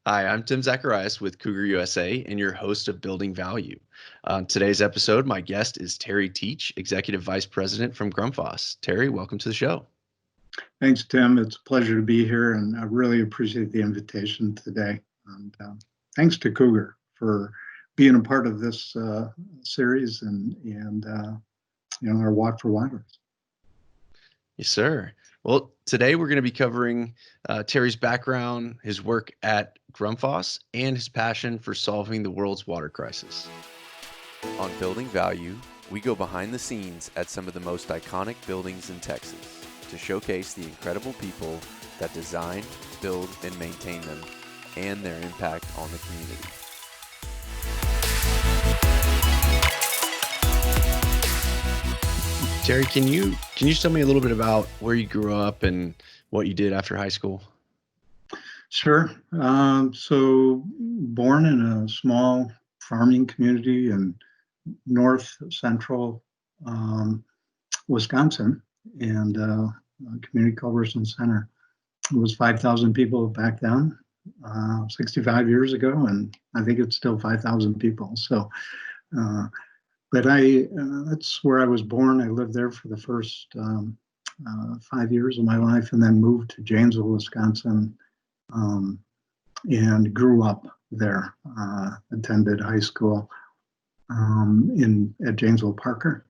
Hi, I'm Tim Zacharias with Cougar USA and your host of Building Value. On today's episode, my guest is Terry Teach, Executive Vice President from Grundfos. Terry, welcome to the show. Thanks, Tim. It's a pleasure to be here, and I really appreciate the invitation today. And thanks to Cougar for being a part of this series and our Walk for Waters. Yes, sir. Well, today we're going to be covering Terry's background, his work at Grundfos, and his passion for solving the world's water crisis. On Building Value, we go behind the scenes at some of the most iconic buildings in Texas to showcase the incredible people that design, build, and maintain them, and their impact on the community. Terry, can you tell me a little bit about where you grew up and what you did after high school? Sure. So born in a small farming community in north central Wisconsin, and a community called Richland Center. It was 5,000 people back then, 65 years ago, and I think it's still 5,000 people. So, but that's where I was born. I lived there for the first 5 years of my life, and then moved to Janesville, Wisconsin, and grew up there. Attended high school at Scotty Parker,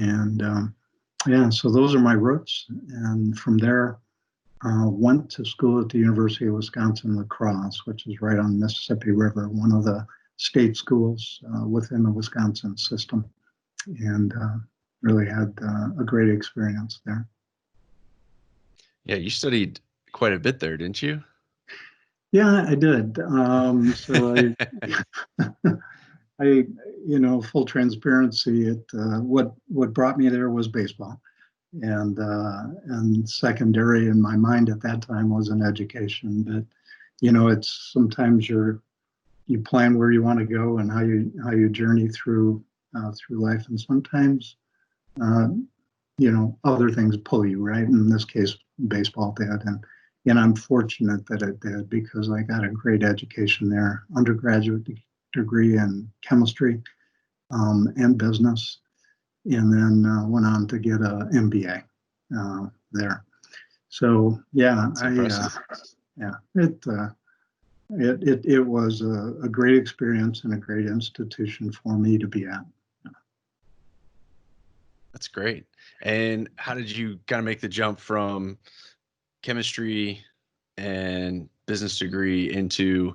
and so those are my roots. And from there, went to school at the University of Wisconsin-La Crosse, which is right on the Mississippi River, one of the state schools within the Wisconsin system, and really had a great experience there. Yeah, you studied quite a bit there, didn't you? Yeah, I did. So I, full transparency, what brought me there was baseball, and secondary in my mind at that time was an education. But it's sometimes you plan where you want to go and how you journey through life, and sometimes other things pull you, right? In this case, baseball did, and I'm fortunate that it did, because I got a great education there, undergraduate degree in chemistry and business, and then went on to get a MBA there. So yeah, it was a great experience and a great institution for me to be at. That's great. And how did you kind of make the jump from chemistry and business degree into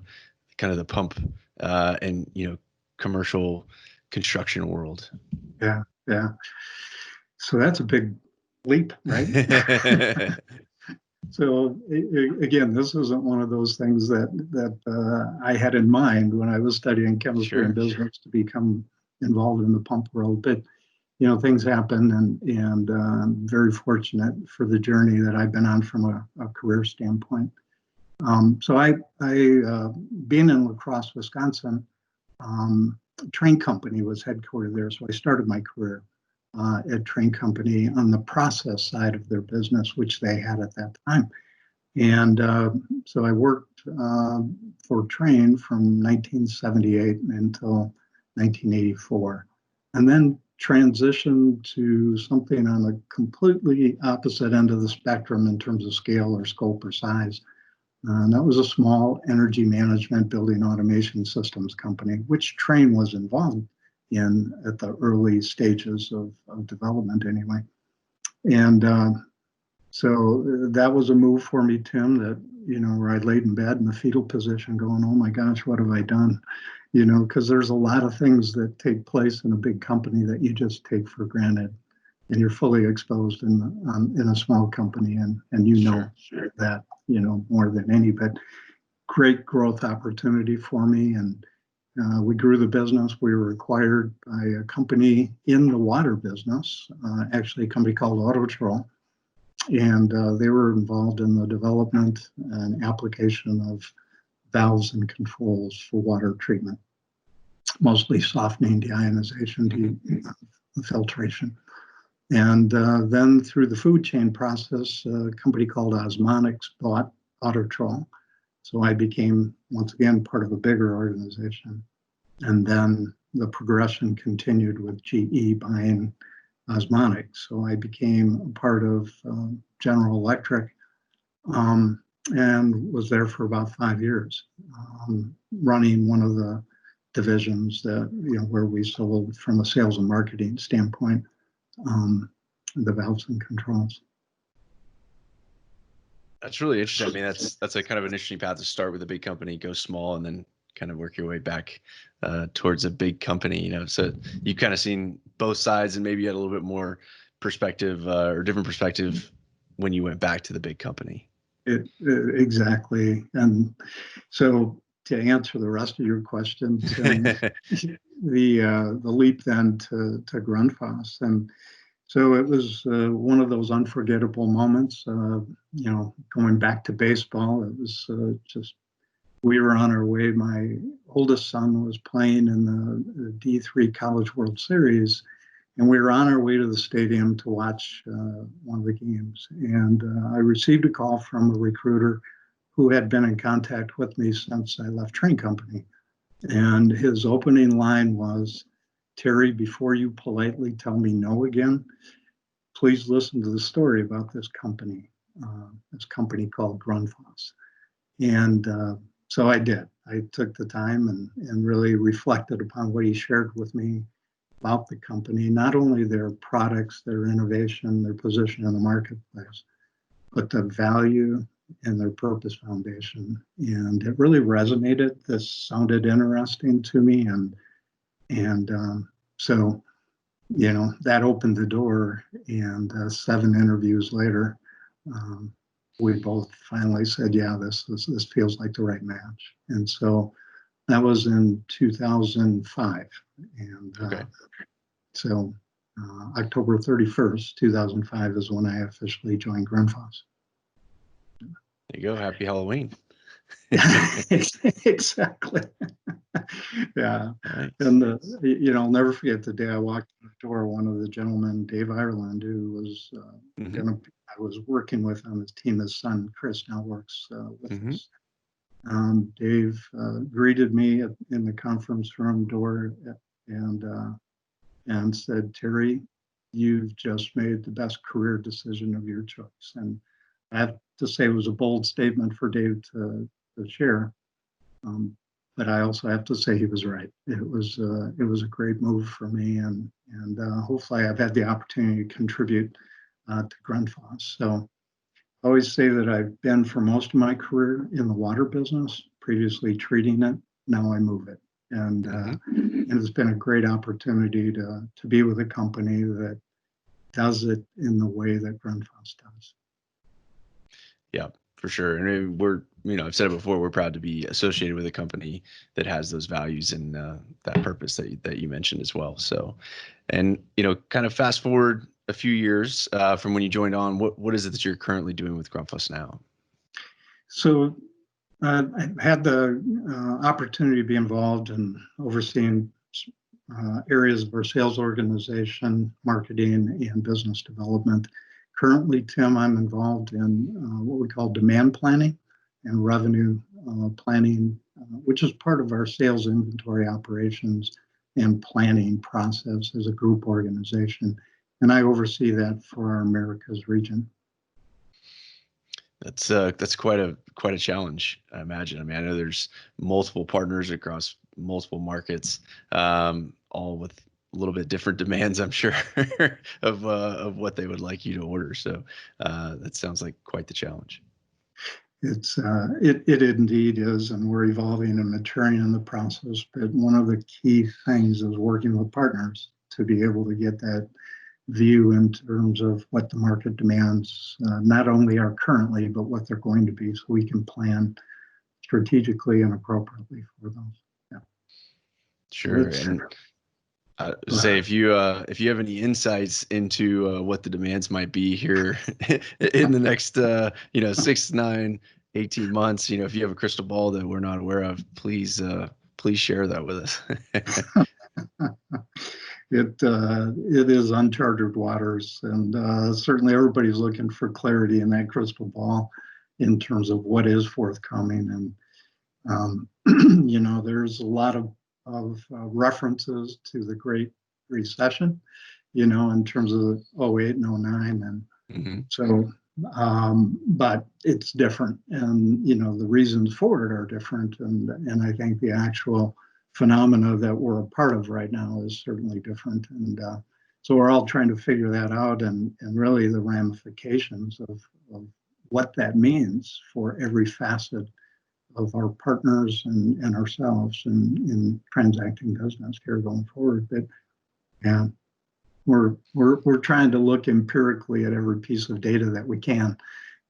kind of the pump and commercial construction world? Yeah. So that's a big leap, right? So again, this isn't one of those things that I had in mind when I was studying chemistry and business to become involved in the pump world. But things happen, and I'm very fortunate for the journey that I've been on from a career standpoint. So I being in La Crosse, Wisconsin, Train Company was headquartered there. So I started my career at Train Company on the process side of their business, which they had at that time. And so I worked for Train from 1978 until 1984, and then transitioned to something on a completely opposite end of the spectrum in terms of scale or scope or size. And that was a small energy management building automation systems company, which Train was involved in at the early stages of development anyway. And so that was a move for me, Tim, that, where I laid in bed in the fetal position going, oh my gosh, what have I done? Because there's a lot of things that take place in a big company that you just take for granted, and you're fully exposed in a small company, and sure. That, more than any, but great growth opportunity for me. And we grew the business. We were acquired by a company in the water business, actually a company called Autotrol. And they were involved in the development and application of valves and controls for water treatment, mostly softening, deionization, filtration. And then through the food chain process, a company called Osmonics bought Autotrol. So I became, once again, part of a bigger organization. And then the progression continued with GE buying Osmonic. So I became a part of General Electric, and was there for about 5 years, running one of the divisions that, where we sold from a sales and marketing standpoint, the valves and controls. That's really interesting. I mean, that's a kind of an interesting path to start with a big company, go small, and then kind of work your way back towards a big company. So you've kind of seen both sides, and maybe you had a little bit more perspective or different perspective when you went back to the big company. Exactly. And so to answer the rest of your question, Tim, the leap then to Grundfos. And so it was one of those unforgettable moments, going back to baseball. It was just, we were on our way. My oldest son was playing in the D3 College World Series, and we were on our way to the stadium to watch one of the games. And I received a call from a recruiter who had been in contact with me since I left Train Company. And his opening line was, "Terry, before you politely tell me no again, please listen to the story about this company called Grundfos." And so I did. I took the time and really reflected upon what he shared with me about the company, not only their products, their innovation, their position in the marketplace, but the value and their purpose foundation. And it really resonated. This sounded interesting to me. And so, that opened the door. And 7 interviews later, we both finally said, yeah, this feels like the right match. And so that was in 2005. And okay. So October 31st, 2005 is when I officially joined Grundfos. There you go. Happy Halloween. Exactly. Yeah. Nice. And, I'll never forget the day I walked in the door, one of the gentlemen, Dave Ireland, who was I was working with on his team, his son, Chris, now works with us. Dave greeted me in the conference room door and said, "Terry, you've just made the best career decision of your choice." And I have to say it was a bold statement for Dave to share. But I also have to say he was right. It was a great move for me, and hopefully I've had the opportunity to contribute to Grundfos. So I always say that I've been for most of my career in the water business, previously treating it. Now I move it, and it's been a great opportunity to be with a company that does it in the way that Grundfos does. Yeah, for sure. And we're, I've said it before, we're proud to be associated with a company that has those values and that purpose that you mentioned as well. So, and, kind of fast forward a few years from when you joined on, what is it that you're currently doing with Grundfos now? So I've had the opportunity to be involved in overseeing areas of our sales organization, marketing, and business development. Currently, Tim, I'm involved in what we call demand planning and revenue planning, which is part of our sales inventory operations and planning process as a group organization. And I oversee that for our Americas region. That's quite a challenge, I imagine. I mean, I know there's multiple partners across multiple markets, all with a little bit different demands, I'm sure, of what they would like you to order. So that sounds like quite the challenge. It indeed is, and we're evolving and maturing in the process. But one of the key things is working with partners to be able to get that view in terms of what the market demands, not only are currently, but what they're going to be, so we can plan strategically and appropriately for those. Yeah. Sure. And say if you have any insights into what the demands might be here in the next 6, 9, 18 months, if you have a crystal ball that we're not aware of, please share that with us. It is uncharted waters, and certainly everybody's looking for clarity in that crystal ball in terms of what is forthcoming. There's a lot of references to the Great Recession, in terms of 08 and 09. And so, but it's different. And, the reasons for it are different. And I think the actual phenomena that we're a part of right now is certainly different. And so we're all trying to figure that out, and really the ramifications of what that means for every facet of our partners and ourselves in transacting business here going forward. But yeah, we're trying to look empirically at every piece of data that we can,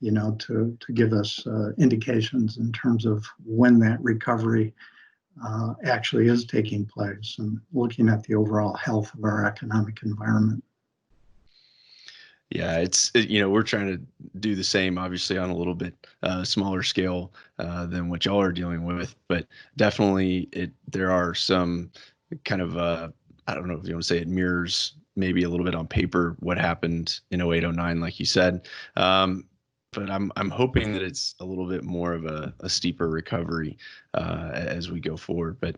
to give us indications in terms of when that recovery actually is taking place, and looking at the overall health of our economic environment. Yeah, we're trying to do the same, obviously on a little bit smaller scale than what y'all are dealing with, but definitely there are some kind of I don't know if you want to say it mirrors maybe a little bit on paper what happened in 08, 09, like you said. But I'm hoping that it's a little bit more of a steeper recovery as we go forward. But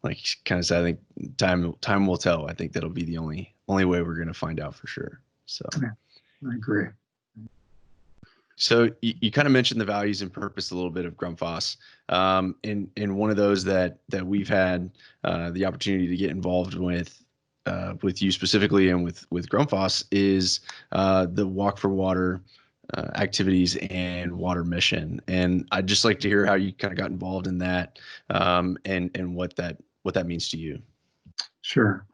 like kind of said, I think time will tell. I think that'll be the only way we're going to find out for sure. So yeah, I agree. So you kind of mentioned the values and purpose a little bit of Grundfos. In one of those that we've had the opportunity to get involved with you specifically and with Grundfos is the Walk for Water activities and water mission. And I'd just like to hear how you kind of got involved in that and what that means to you. Sure.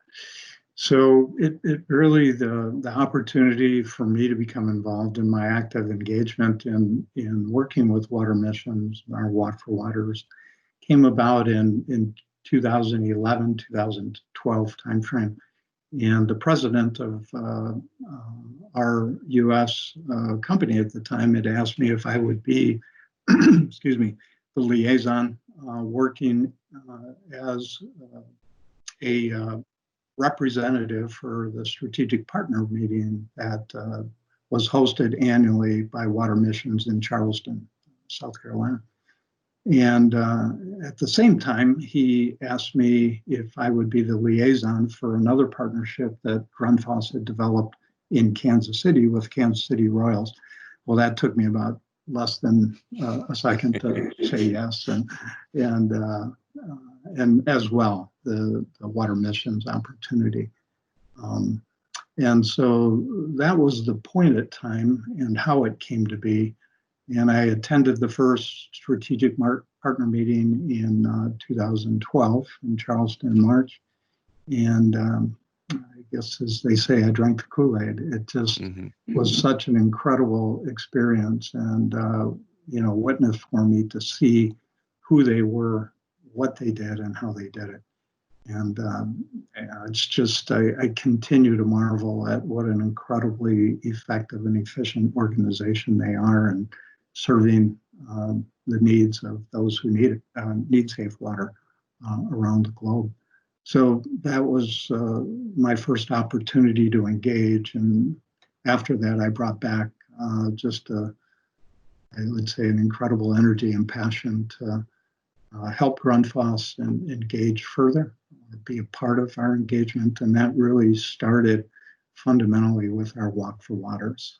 So it really, the opportunity for me to become involved in my active engagement in working with water missions, our Walk for Waters, came about in 2011, 2012 timeframe. And the president of our U.S. Company at the time had asked me if I would be, excuse me, the liaison working as a representative for the strategic partner meeting that was hosted annually by Water Missions in Charleston, South Carolina. And at the same time, he asked me if I would be the liaison for another partnership that Grundfos had developed in Kansas City with Kansas City Royals. Well, that took me about less than a second to say yes, and as well the water missions opportunity. And so that was the point at time and how it came to be. And I attended the first strategic partner meeting in 2012 in Charleston in March. And I guess, as they say, I drank the Kool-Aid. It just was such an incredible experience, and witness for me to see who they were, what they did, and how they did it. And it's just, I continue to marvel at what an incredibly effective and efficient organization they are, and serving the needs of those who need safe water around the globe. So that was my first opportunity to engage. And after that, I brought back I would say, an incredible energy and passion to help Grundfos and engage further, be a part of our engagement. And that really started fundamentally with our Walk for Waters.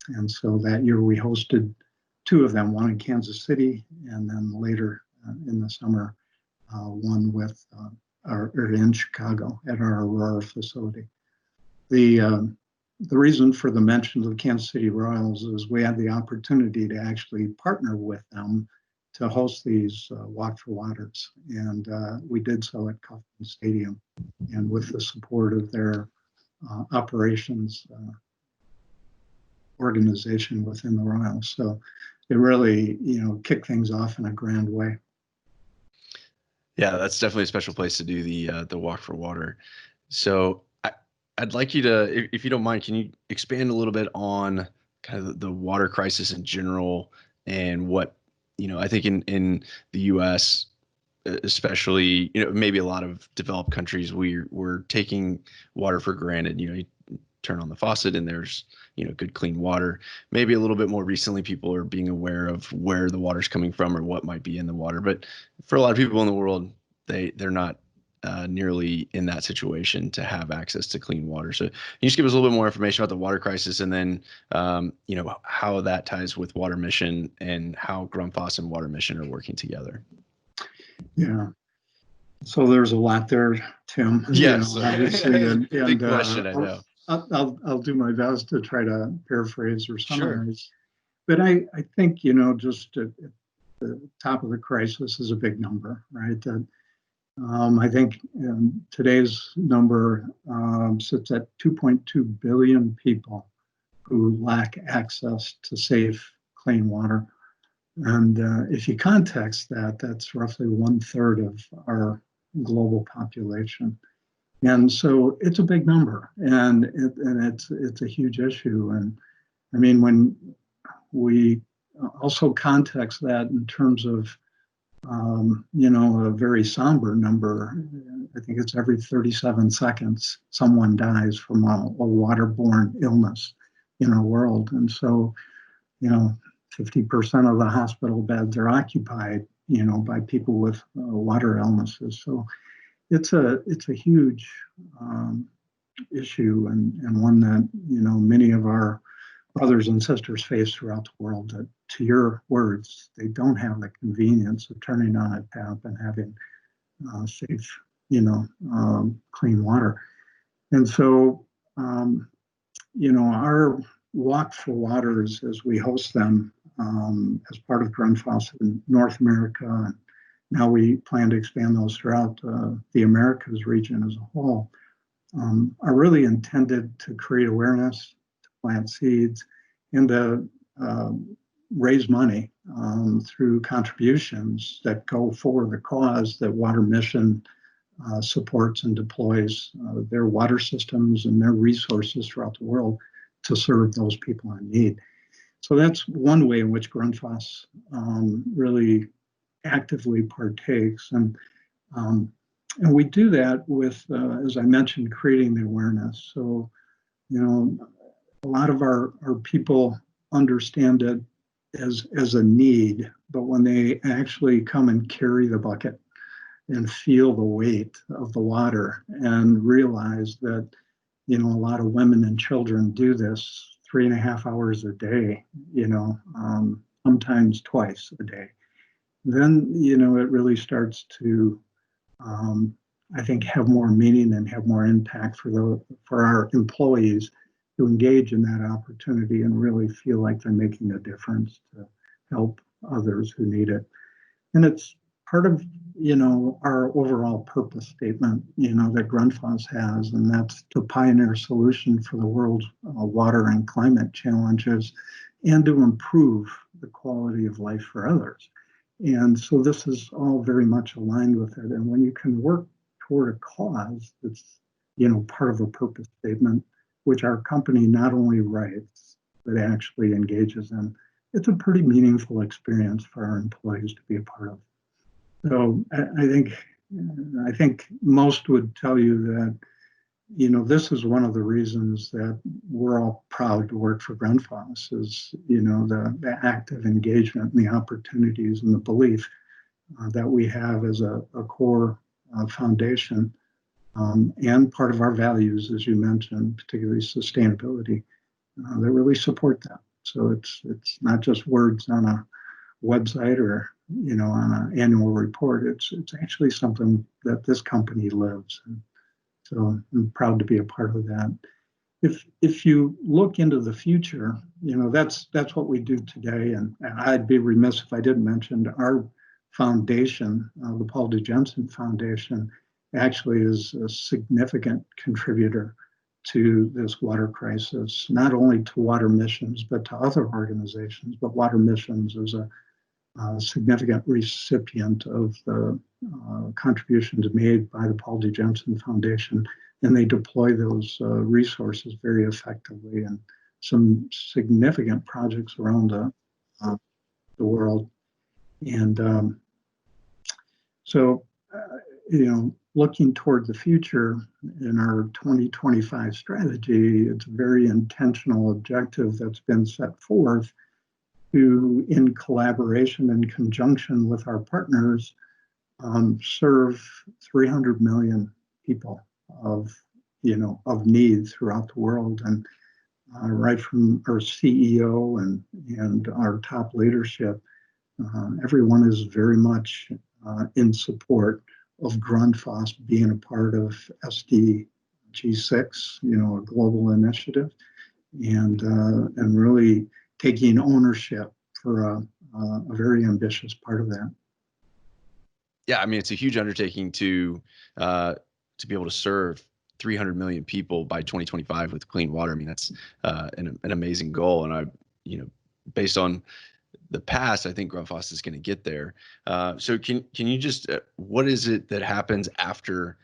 And so that year we hosted two of them, one in Kansas City, and then later in the summer, one in Chicago at our Aurora facility. The reason for the mention of the Kansas City Royals is we had the opportunity to actually partner with them to host these Walk for Waters. And we did so at Kauffman Stadium, and with the support of their operations organization within the Royals. So it really, kicked things off in a grand way. Yeah, that's definitely a special place to do the Walk for Water. So I'd like you to, if you don't mind, can you expand a little bit on kind of the water crisis in general, and what, I think in the U.S. especially, maybe a lot of developed countries, we're taking water for granted. You turn on the faucet and there's good clean water. Maybe a little bit more recently, people are being aware of where the water's coming from or what might be in the water. But for a lot of people in the world, they're not nearly in that situation to have access to clean water. So can you just give us a little bit more information about the water crisis, and then how that ties with Water Mission and how Grundfos and Water Mission are working together? Yeah. So there's a lot there, Tim. Yes, obviously, and big question. I know. I'll do my best to try to paraphrase or summarize. Sure. But I think just at the top of the crisis is a big number, right? I think today's number sits at 2.2 billion people who lack access to safe, clean water. And if you context that, that's roughly 1/3 of our global population. And so it's a big number, and it's a huge issue. And I mean, when we also context that in terms of a very somber number, I think it's every 37 seconds someone dies from a waterborne illness in our world. And so 50% of the hospital beds are occupied, by people with water illnesses. So it's a huge issue, and one that many of our brothers and sisters face throughout the world. That, to your words, they don't have the convenience of turning on a tap and having safe, clean water. And so, our Walk for Waters, as we host them as part of Grundfos in North America, and now we plan to expand those throughout the Americas region as a whole, are really intended to create awareness, to plant seeds, and to raise money through contributions that go for the cause that Water Mission supports and deploys their water systems and their resources throughout the world to serve those people in need. So that's one way in which Grundfos really actively partakes. And we do that with, as I mentioned, creating the awareness. So, a lot of our people understand it as a need, but when they actually come and carry the bucket and feel the weight of the water and realize that, a lot of women and children do this 3.5 hours a day, sometimes twice a day, then, it really starts to, I think, have more meaning and have more impact for our employees to engage in that opportunity and really feel like they're making a difference to help others who need it. And it's part of, our overall purpose statement, that Grundfos has, and that's to pioneer a solution for the world's water and climate challenges and to improve the quality of life for others. And so this is all very much aligned with it. And when you can work toward a cause that's, part of a purpose statement, which our company not only writes, but actually engages in, it's a pretty meaningful experience for our employees to be a part of. So I think most would tell you that, this is one of the reasons that we're all proud to work for Grundfos is, the active engagement and the opportunities and the belief that we have as a core foundation and part of our values, as you mentioned, particularly sustainability, that really support that. So it's not just words on a website or on an annual report. It's actually something that this company lives, and so I'm proud to be a part of that. If you look into the future, that's what we do today, and I'd be remiss if I didn't mention our foundation, the Paul D. Jensen Foundation, actually is a significant contributor to this water crisis, not only to Water Missions, but to other organizations. But Water Missions is a significant recipient of the contributions made by the Paul D. Jensen Foundation, and they deploy those resources very effectively in some significant projects around the world. And so, looking toward the future in our 2025 strategy, it's a very intentional objective that's been set forth to, in collaboration and conjunction with our partners, serve 300 million people of need throughout the world. And right from our CEO and our top leadership, everyone is very much in support of Grundfos being a part of SDG6, a global initiative, and really taking ownership for a very ambitious part of that. Yeah, I mean, it's a huge undertaking to be able to serve 300 million people by 2025 with clean water. I mean, that's an amazing goal, and based on the past, I think Grundfos is going to get there. So can you just what is it that happens after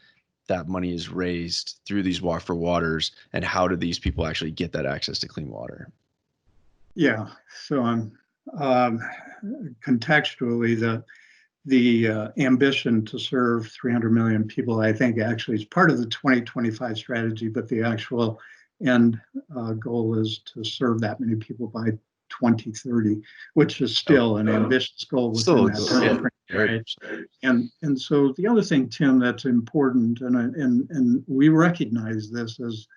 that money is raised through these Walk for Waters, and how do these people actually get that access to clean water? Yeah, so contextually, the ambition to serve 300 million people, I think, actually is part of the 2025 strategy, but the actual end goal is to serve that many people by 2030, which is still an ambitious goal within that time frame. Right? And so the other thing, Tim, that's important, and we recognize this as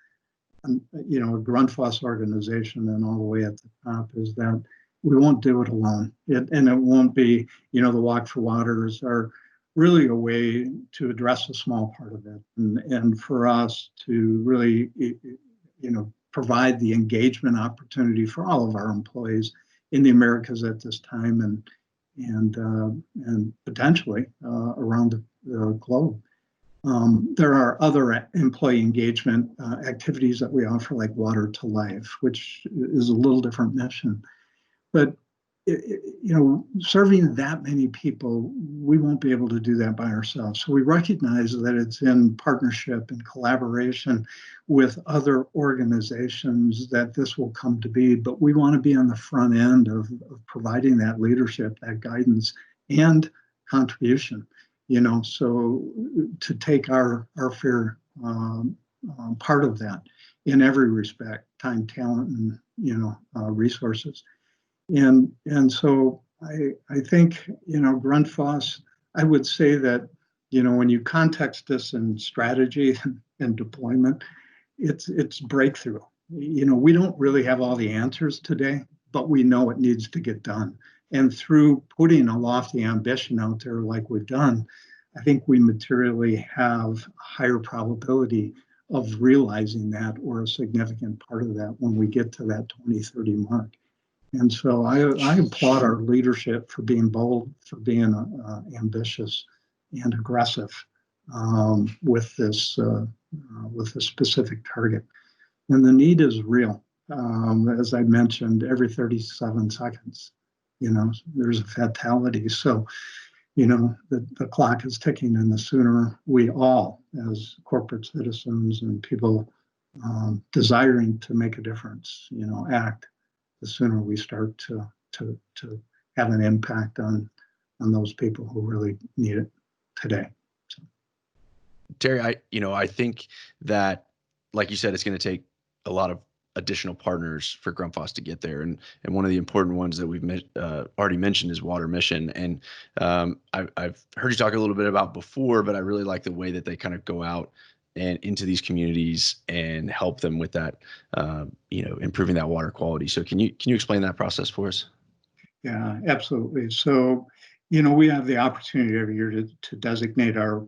a Grundfos organization and all the way at the top, is that we won't do it alone. And it won't be, the Walk for Waters are really a way to address a small part of it. And for us to really, provide the engagement opportunity for all of our employees in the Americas at this time and potentially around the globe. There are other employee engagement activities that we offer, like Water to Life, which is a little different mission. But serving that many people, we won't be able to do that by ourselves. So we recognize that it's in partnership and collaboration with other organizations that this will come to be. But we want to be on the front end of providing that leadership, that guidance, and contribution. So to take our fair part of that in every respect, time, talent, and resources. And so I think, Grundfos, I would say that, when you context this in strategy and deployment, it's breakthrough. We don't really have all the answers today, but we know it needs to get done. And through putting a lofty ambition out there like we've done, I think we materially have a higher probability of realizing that, or a significant part of that, when we get to that 2030 mark. And so I applaud our leadership for being bold, for being ambitious and aggressive with this specific target. And the need is real. As I mentioned, every 37 seconds, there's a fatality. So, the clock is ticking, and the sooner we all, as corporate citizens and people desiring to make a difference, act, the sooner we start to have an impact on those people who really need it today. So. Terry, I think that, like you said, it's going to take a lot of additional partners for Grundfos to get there, and one of the important ones that we've already mentioned is Water Mission. And I've heard you talk a little bit about before, but I really like the way that they kind of go out and into these communities and help them with that, improving that water quality. So can you explain that process for us? Yeah, absolutely. So, we have the opportunity every year to designate our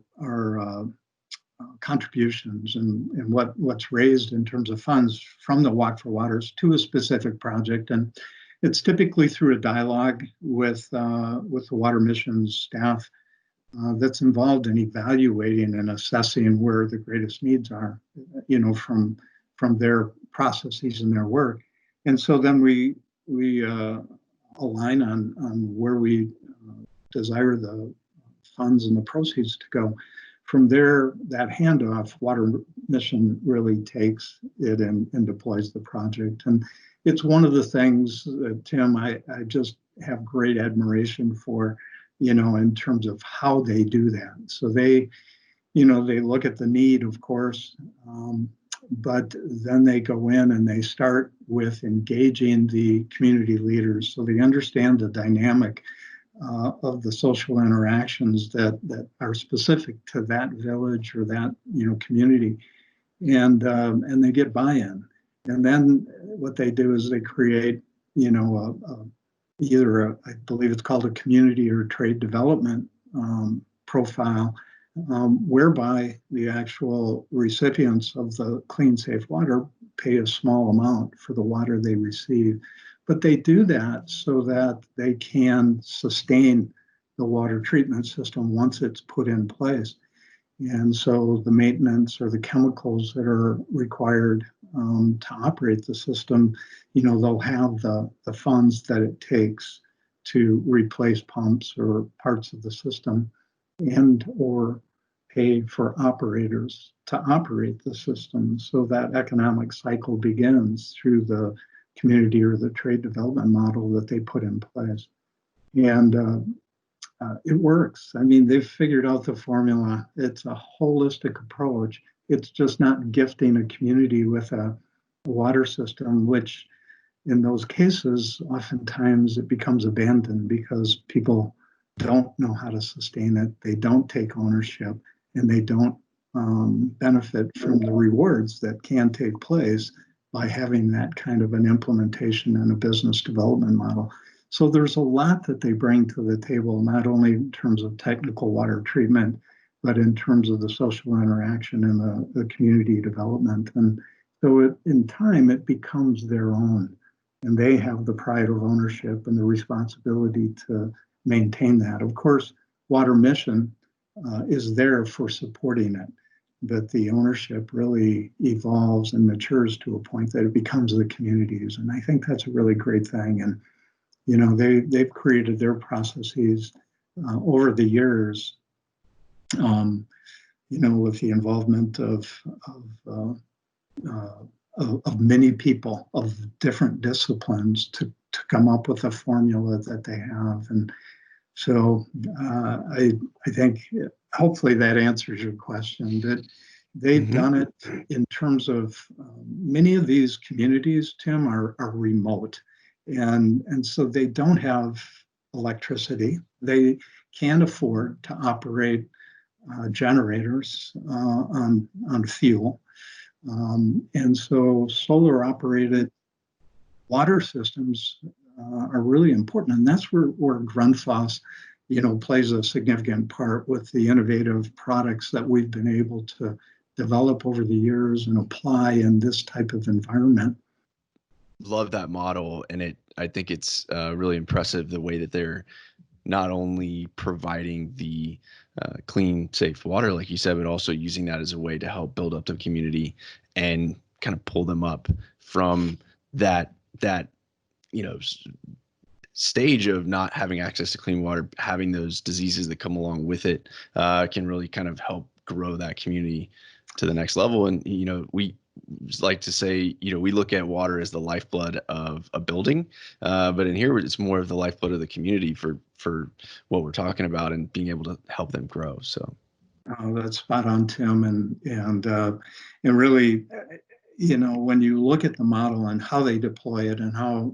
contributions and what's raised in terms of funds from the Walk for Waters to a specific project. And it's typically through a dialogue with the Water Mission staff that's involved in evaluating and assessing where the greatest needs are, from their processes and their work. And so then we align on where we desire the funds and the proceeds to go. From there, that handoff, Water Mission really takes it and deploys the project. And it's one of the things that, Tim, I just have great admiration for, in terms of how they do that. So they they look at the need, of course, but then they go in and they start with engaging the community leaders so they understand the dynamic of the social interactions that are specific to that village or that community, and they get buy-in. And then what they do is they create I believe it's called a community or trade development profile, whereby the actual recipients of the clean, safe water pay a small amount for the water they receive. But they do that so that they can sustain the water treatment system once it's put in place. And so the maintenance or the chemicals that are required to operate the system, they'll have the funds that it takes to replace pumps or parts of the system and or pay for operators to operate the system. So that economic cycle begins through the community or the trade development model that they put in place. And it works. I mean, they've figured out the formula. It's a holistic approach. It's just not gifting a community with a water system, which in those cases, oftentimes it becomes abandoned because people don't know how to sustain it. They don't take ownership, and they don't benefit from the rewards that can take place by having that kind of an implementation and a business development model. So there's a lot that they bring to the table, not only in terms of technical water treatment, but in terms of the social interaction and the community development. And so in time, it becomes their own. And they have the pride of ownership and the responsibility to maintain that. Of course, Water Mission is there for supporting it, but the ownership really evolves and matures to a point that it becomes the communities. And I think that's a really great thing. And they've created their processes over the years, with the involvement of many people of different disciplines to come up with a formula that they have. And so I think hopefully that answers your question, that they've done it in terms of many of these communities, Tim, are remote. And so they don't have electricity. They can't afford to operate generators on fuel. And so solar operated water systems are really important. And that's where Grundfos, plays a significant part with the innovative products that we've been able to develop over the years and apply in this type of environment. Love that model. And I think it's really impressive the way that they're not only providing the clean, safe water, like you said, but also using that as a way to help build up the community and kind of pull them up from that stage of not having access to clean water, having those diseases that come along with it, can really kind of help grow that community to the next level. And, we like to say, we look at water as the lifeblood of a building, but in here it's more of the lifeblood of the community for what we're talking about and being able to help them grow. So that's spot on, Tim. And really, when you look at the model and how they deploy it and how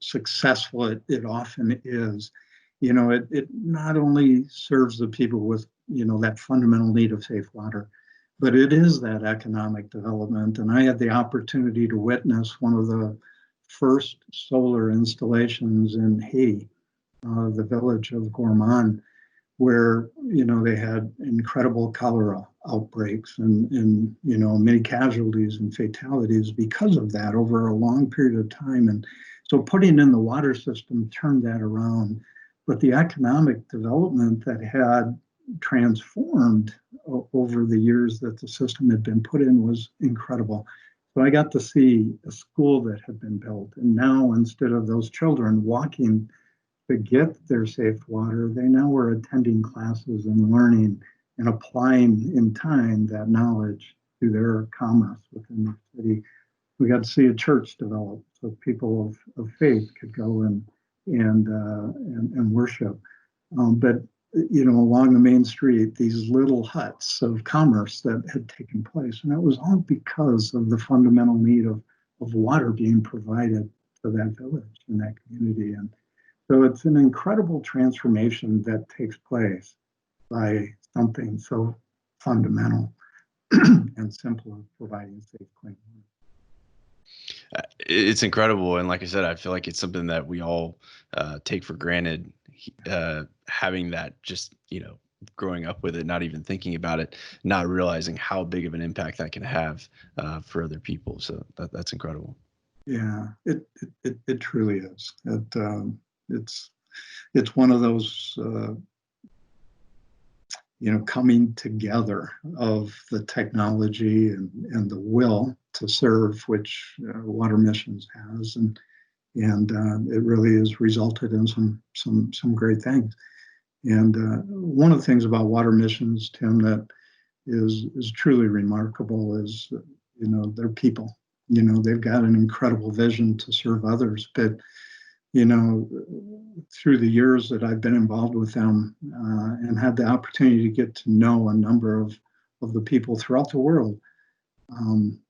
successful it often is, it not only serves the people with, that fundamental need of safe water, but it is that economic development. And I had the opportunity to witness one of the first solar installations in Haiti, the village of Gourmand, where, they had incredible cholera outbreaks and many casualties and fatalities because of that over a long period of time. And so putting in the water system turned that around. But the economic development that had transformed over the years that the system had been put in was incredible. So I got to see a school that had been built. And now, instead of those children walking to get their safe water, they now were attending classes and learning and applying in time that knowledge to their commerce within the city. We got to see a church develop so people of faith could go and worship. But along the main street, these little huts of commerce that had taken place. And that was all because of the fundamental need of water being provided to that village and that community. And so it's an incredible transformation that takes place by something so fundamental and simple as providing safe, clean water. It's incredible. And like I said, I feel like it's something that we all take for granted, having that just, growing up with it, not even thinking about it, not realizing how big of an impact that can have for other people. So that's incredible. Yeah, it truly is. It's one of those coming together of the technology and the will to serve, which Water Missions has, and it really has resulted in some great things. And one of the things about Water Missions, Tim, that is truly remarkable is they're people. They've got an incredible vision to serve others, but through the years that I've been involved with them and had the opportunity to get to know a number of the people throughout the world,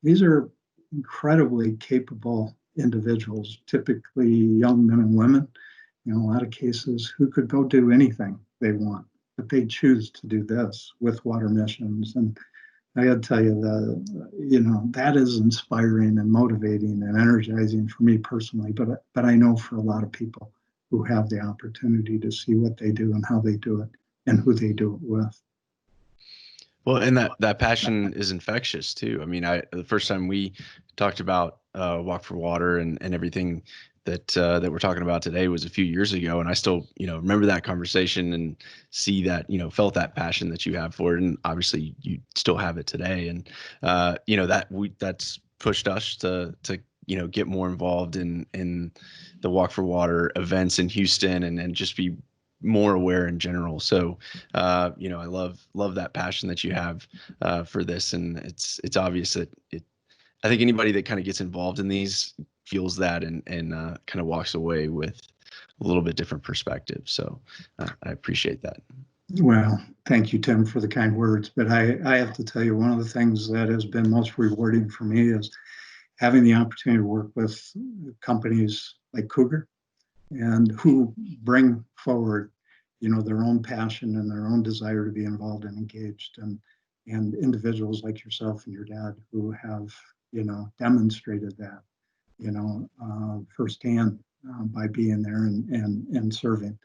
these are incredibly capable individuals, typically young men and women, in a lot of cases, who could go do anything they want, but they choose to do this with Water Missions. And I got to tell you that is inspiring and motivating and energizing for me personally, but I know for a lot of people who have the opportunity to see what they do and how they do it and who they do it with. Well, and that passion is infectious too. I mean, the first time we talked about Walk for Water and everything that we're talking about today was a few years ago, and I still remember that conversation and see that felt that passion that you have for it, and obviously you still have it today, and that's pushed us to get more involved in the Walk for Water events in Houston and just be more aware in general. So I love that passion that you have for this, and it's obvious that I think anybody that kind of gets involved in these feels that and kind of walks away with a little bit different perspective. So I appreciate that. Well, thank you, Tim, for the kind words. But I have to tell you, one of the things that has been most rewarding for me is having the opportunity to work with companies like Cougar and who bring forward, their own passion and their own desire to be involved and engaged, and individuals like yourself and your dad who have, demonstrated that, firsthand by being there and serving.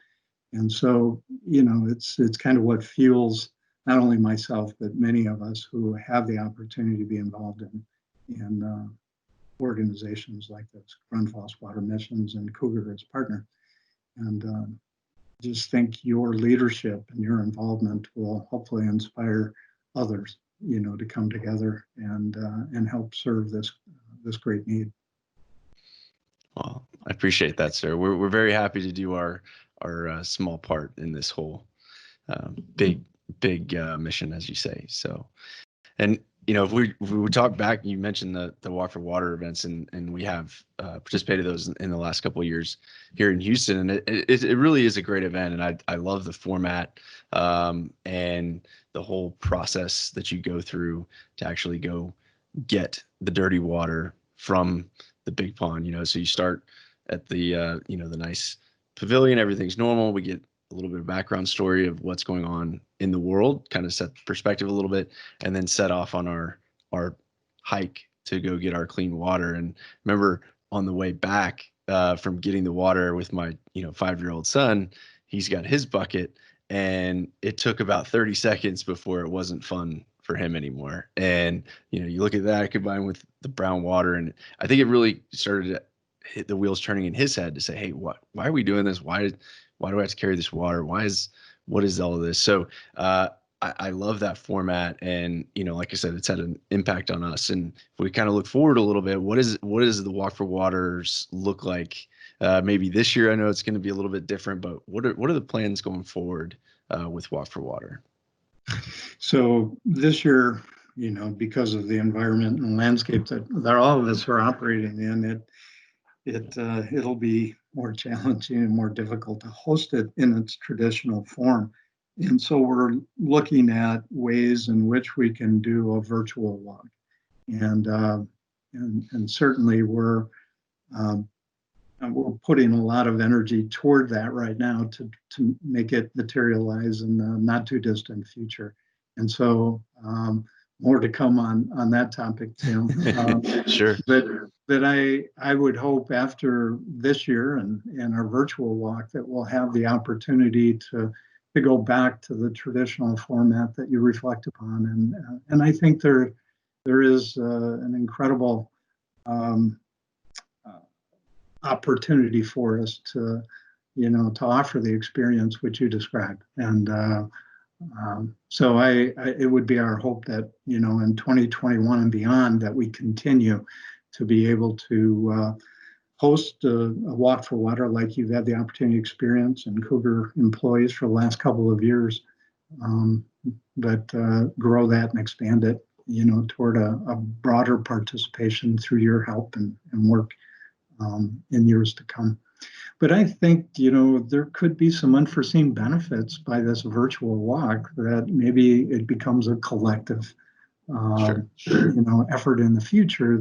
And so, it's kind of what fuels not only myself, but many of us who have the opportunity to be involved in organizations like this, Grundfos Water Missions and Cougar as partner. And just think your leadership and your involvement will hopefully inspire others, to come together and help serve this great need. Well, I appreciate that, sir. We're very happy to do our small part in this whole big mission, as you say. So, and if we would talk back, you mentioned the Walk for Water events, and we have participated in those in the last couple of years here in Houston, and it really is a great event, and I love the format and the whole process that you go through to actually go get the dirty water from the big pond. So you start at the the nice pavilion, everything's normal. We get a little bit of background story of what's going on in the world, kind of set the perspective a little bit, and then set off on our hike to go get our clean water. And remember, on the way back from getting the water with my 5-year-old son, he's got his bucket, and it took about 30 seconds before it wasn't fun for him anymore. And you look at that combined with the brown water, and I think it really started to hit the wheels turning in his head to say, hey, why are we doing this? Why do I have to carry this water? What is all of this? So I love that format, and like I said, it's had an impact on us. And if we kind of look forward a little bit, what is the Walk for Waters look like? Maybe this year, I know it's going to be a little bit different, but what are the plans going forward with Walk for Water? So this year, because of the environment and landscape that all of us are operating in, it'll be more challenging and more difficult to host it in its traditional form. And so we're looking at ways in which we can do a virtual walk. And certainly we're putting a lot of energy toward that right now to make it materialize in the not too distant future. And so more to come on that topic, Tim. Sure. But I would hope after this year and our virtual walk that we'll have the opportunity to go back to the traditional format that you reflect upon. And I think there is an incredible opportunity for us to offer the experience which you described. And so it would be our hope that, in 2021 and beyond, that we continue to be able to host a Walk for Water like you've had the opportunity to experience and Cougar employees for the last couple of years, but grow that and expand it, toward a broader participation through your help and work in years to come. But I think, there could be some unforeseen benefits by this virtual walk, that maybe it becomes a collective, effort in the future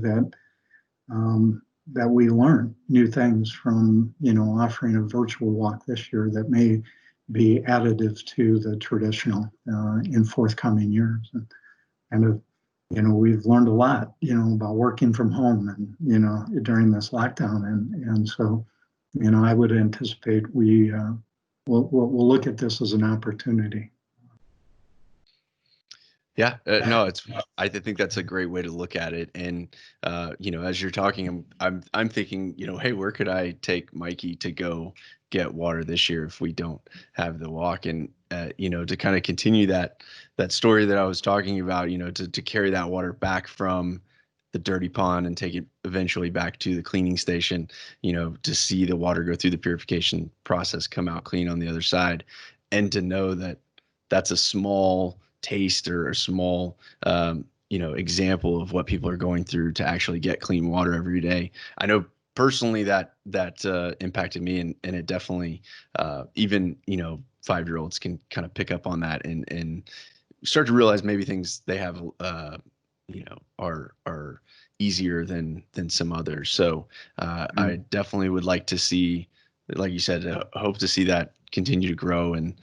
that we learn new things from, offering a virtual walk this year that may be additive to the traditional in forthcoming years. And we've learned a lot, about working from home and, during this lockdown. And so, I would anticipate we'll look at this as an opportunity. Yeah, no, I think that's a great way to look at it. And as you're talking, I'm thinking, hey, where could I take Mikey to go get water this year if we don't have the walk? And to kind of continue that story that I was talking about, to carry that water back from the dirty pond and take it eventually back to the cleaning station, to see the water go through the purification process, come out clean on the other side, and to know that that's a small taste or a small example of what people are going through to actually get clean water every day. I know personally that impacted me, and it definitely even 5-year-olds can kind of pick up on that and start to realize maybe things they have are easier than some others. So I definitely would like to see, like you said, hope to see that continue to grow and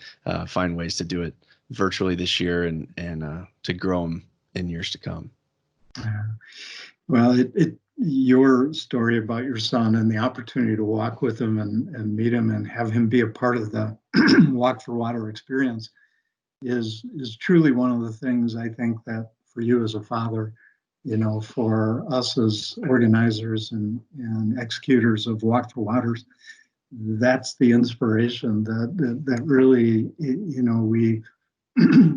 find ways to do it virtually this year and to grow them in years to come. Well, your story about your son and the opportunity to walk with him and meet him and have him be a part of the Walk for Water experience is truly one of the things I think that for you as a father, for us as organizers and executors of Walk for Waters, that's the inspiration that really,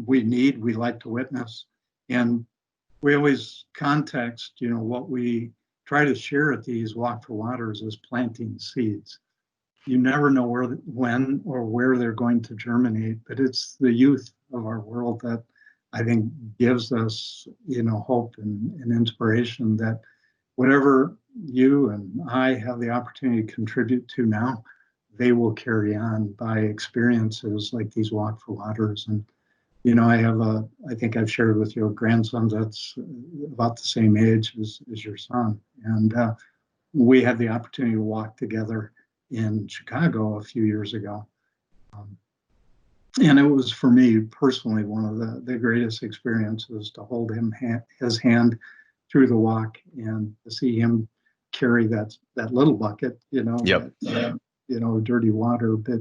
we like to witness. And we always context, what we try to share at these Walk for Waters is planting seeds. You never know when or where they're going to germinate, but it's the youth of our world that I think gives us, hope and inspiration that whatever you and I have the opportunity to contribute to now, they will carry on by experiences like these Walk for Waters. And I think I've shared with you a grandson that's about the same age as your son. And we had the opportunity to walk together in Chicago a few years ago. And it was, for me personally, one of the greatest experiences to hold his hand through the walk and to see him carry that little bucket, Yep. Dirty water. But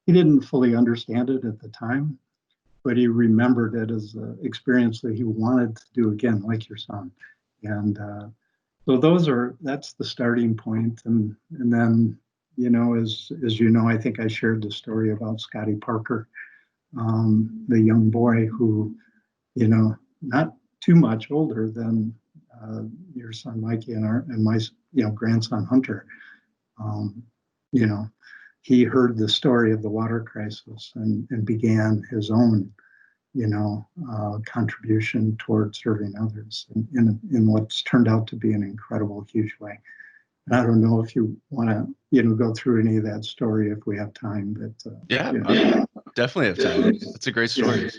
he didn't fully understand it at the time, but he remembered it as an experience that he wanted to do again, like your son. And so that's the starting point. And then, as I think I shared the story about Scotty Parker, the young boy who, not too much older than your son Mikey and my grandson Hunter. He heard the story of the water crisis and began his own, contribution toward serving others in what's turned out to be an incredible, huge way. And I don't know if you want to, go through any of that story if we have time, but yeah. definitely have time. It's a great story.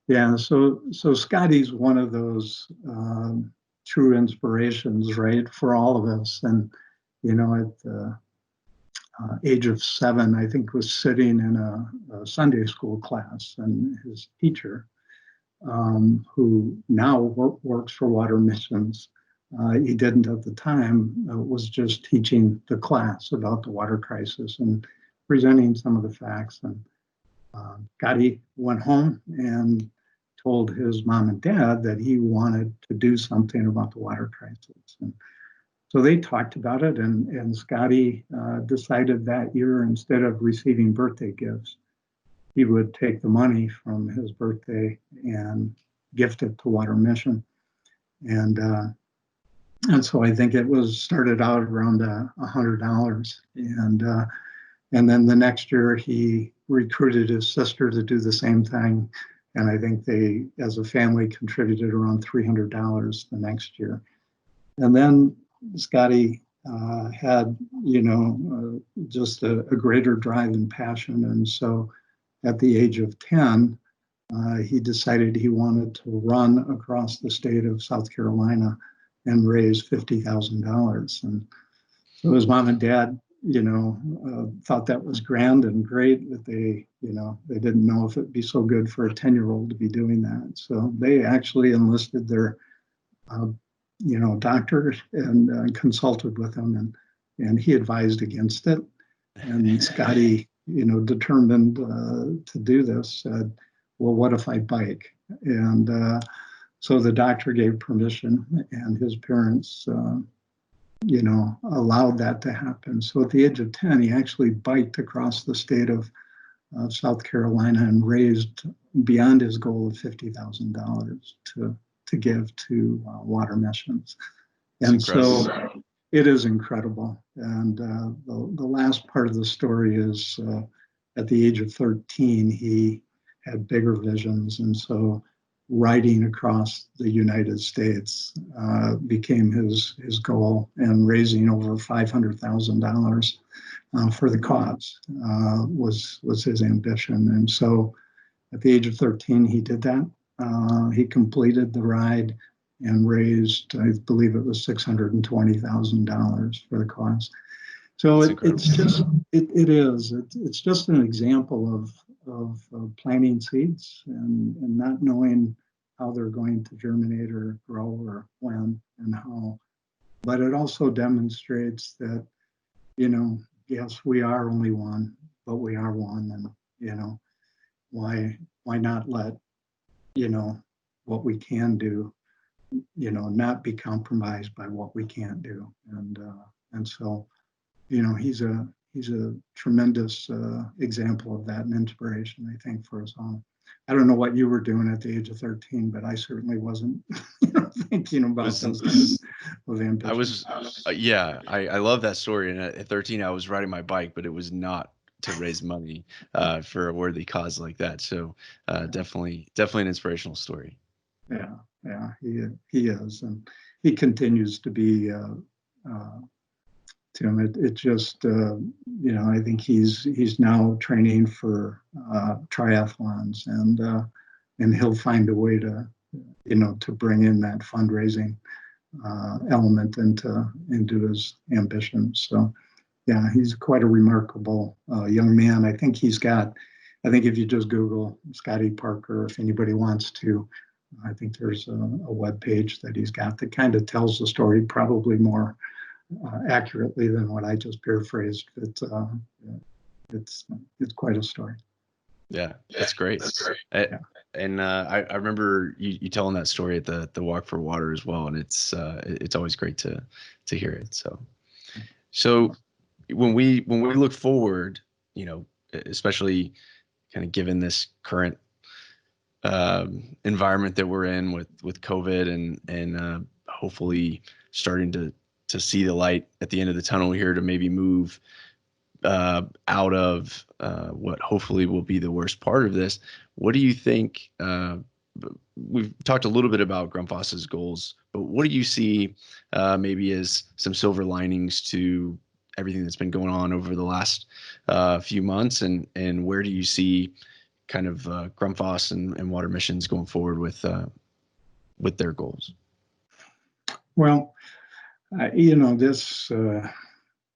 Yeah. So Scotty's one of those true inspirations, right, for all of us. And at the age of 7, I think, was sitting in a Sunday school class, and his teacher, who now works for Water Missions, he didn't at the time, was just teaching the class about the water crisis and presenting some of the facts. And Scotty went home and told his mom and dad that he wanted to do something about the water crisis. And so they talked about it, and Scotty decided that year, instead of receiving birthday gifts, he would take the money from his birthday and gift it to Water Mission. And so I think it was started out around $100, and then the next year he recruited his sister to do the same thing, and I think they, as a family, contributed around $300 the next year. And then Scotty had, just a greater drive and passion, and so at the age of 10, he decided he wanted to run across the state of South Carolina and raise $50,000. And so his mom and dad, thought that was grand and great, but they didn't know if it'd be so good for a 10-year-old to be doing that. So they actually enlisted their, doctor and consulted with him, and he advised against it. And Scotty, determined to do this, said, well, what if I bike? And so the doctor gave permission, and his parents, allowed that to happen. So at the age of 10, he actually biked across the state of South Carolina and raised beyond his goal of $50,000 to give to Water Missions. And so it is incredible. And the last part of the story is at the age of 13, he had bigger visions. And so riding across the United States became his goal, and raising over $500,000 for the cause was his ambition. And so at the age of 13, he did that. He completed the ride and raised, I believe it was $620,000 for the cause. So it's just an example of planting seeds and not knowing how they're going to germinate or grow or when and how. But it also demonstrates that, yes, we are only one, but we are one. And, why not let, what we can do, not be compromised by what we can't do. And so, he's a tremendous example of that and inspiration, I think, for us all. I don't know what you were doing at the age of 13, but I certainly wasn't thinking about those kinds of ambition. I was, I love that story. And at 13, I was riding my bike, but it was not to raise money for a worthy cause like that. So definitely an inspirational story. Yeah, he is, and he continues to be. Tim, it just, I think he's now training for triathlons, and he'll find a way to, to bring in that fundraising element into his ambitions. So, yeah, he's quite a remarkable young man. I think if you just Google Scotty Parker, if anybody wants to, I think there's a web page that he's got that kind of tells the story probably more accurately than what I just paraphrased. It's quite a story. Yeah, that's great. And I remember you telling that story at the Walk for Water as well, and it's always great to hear it. So when we look forward, especially kind of given this current environment that we're in with COVID and hopefully starting to see the light at the end of the tunnel here to maybe move out of what hopefully will be the worst part of this. What do you think? We've talked a little bit about Grundfos's goals, but what do you see maybe as some silver linings to everything that's been going on over the last few months, and where do you see kind of Grundfos and Water Missions going forward with their goals? Well, this,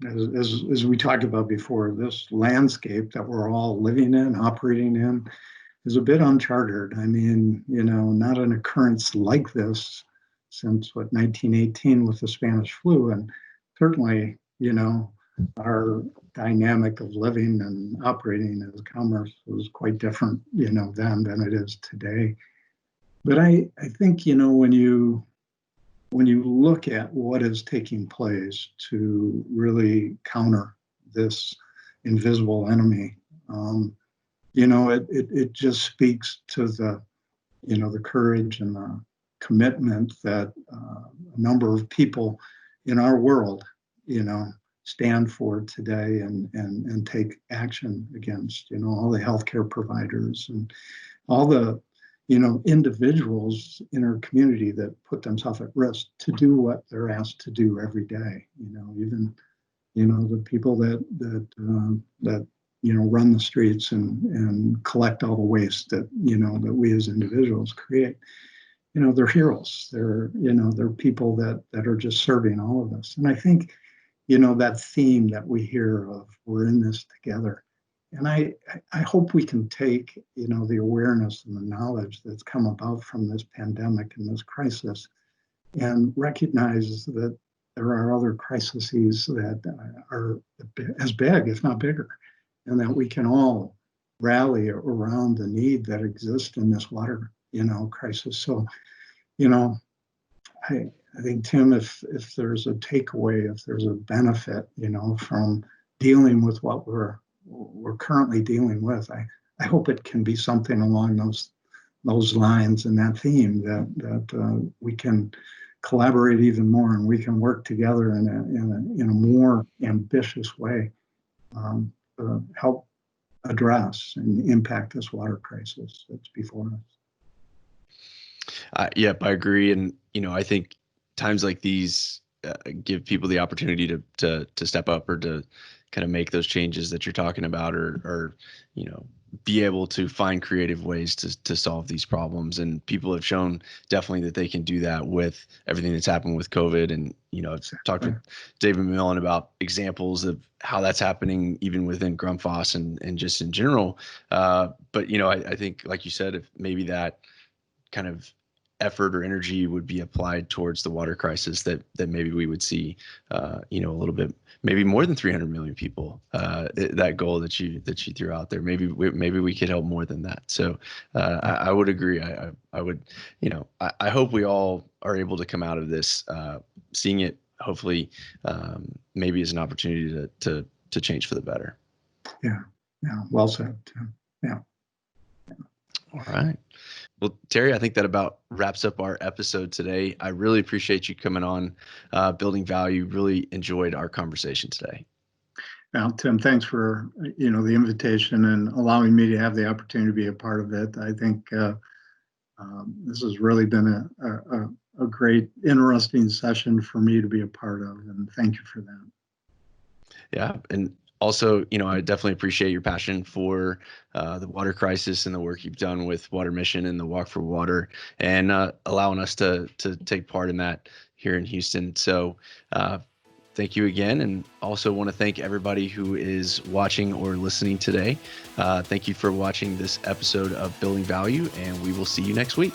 as we talked about before, this landscape that we're all living in, operating in, is a bit uncharted. I mean, not an occurrence like this since 1918 with the Spanish flu, and certainly, our dynamic of living and operating as commerce was quite different, then than it is today. But I think, when you look at what is taking place to really counter this invisible enemy, it just speaks to the courage and the commitment that a number of people in our world, stand for today and take action against, all the healthcare providers and all the, individuals in our community that put themselves at risk to do what they're asked to do every day. Even, the people that run the streets and collect all the waste that, that we as individuals create. They're heroes. They're people that are just serving all of us. And I think, that theme that we hear of, we're in this together. And I hope we can take, the awareness and the knowledge that's come about from this pandemic and this crisis and recognize that there are other crises that are as big, if not bigger, and that we can all rally around the need that exists in this water, crisis. So, I think, Tim, if there's a takeaway, if there's a benefit, from dealing with what we're currently dealing with, I hope it can be something along those lines and that theme that we can collaborate even more and we can work together in a more ambitious way to help address and impact this water crisis that's before us. Yep, I agree. And, I think times like these give people the opportunity to step up or to kind of make those changes that you're talking about, or be able to find creative ways to solve these problems. And people have shown definitely that they can do that with everything that's happened with COVID. And, I've talked with David Millen about examples of how that's happening even within Grundfos and just in general. But, I think, like you said, if maybe that kind of effort or energy would be applied towards the water crisis, that maybe we would see, a little bit, maybe more than 300 million people. That goal that you threw out there, maybe we could help more than that. So I would agree. I would, I hope we all are able to come out of this, seeing it hopefully maybe as an opportunity to change for the better. Yeah. Well said, Tim. Yeah. All right. Well, Terry, I think that about wraps up our episode today. I really appreciate you coming on, Building Value. Really enjoyed our conversation today. Well, Tim, thanks for, the invitation and allowing me to have the opportunity to be a part of it. I think this has really been a great, interesting session for me to be a part of, and thank you for that. Yeah, and also, I definitely appreciate your passion for the water crisis and the work you've done with Water Mission and the Walk for Water, and allowing us to take part in that here in Houston. So thank you again, and also want to thank everybody who is watching or listening today. Thank you for watching this episode of Building Value, and we will see you next week.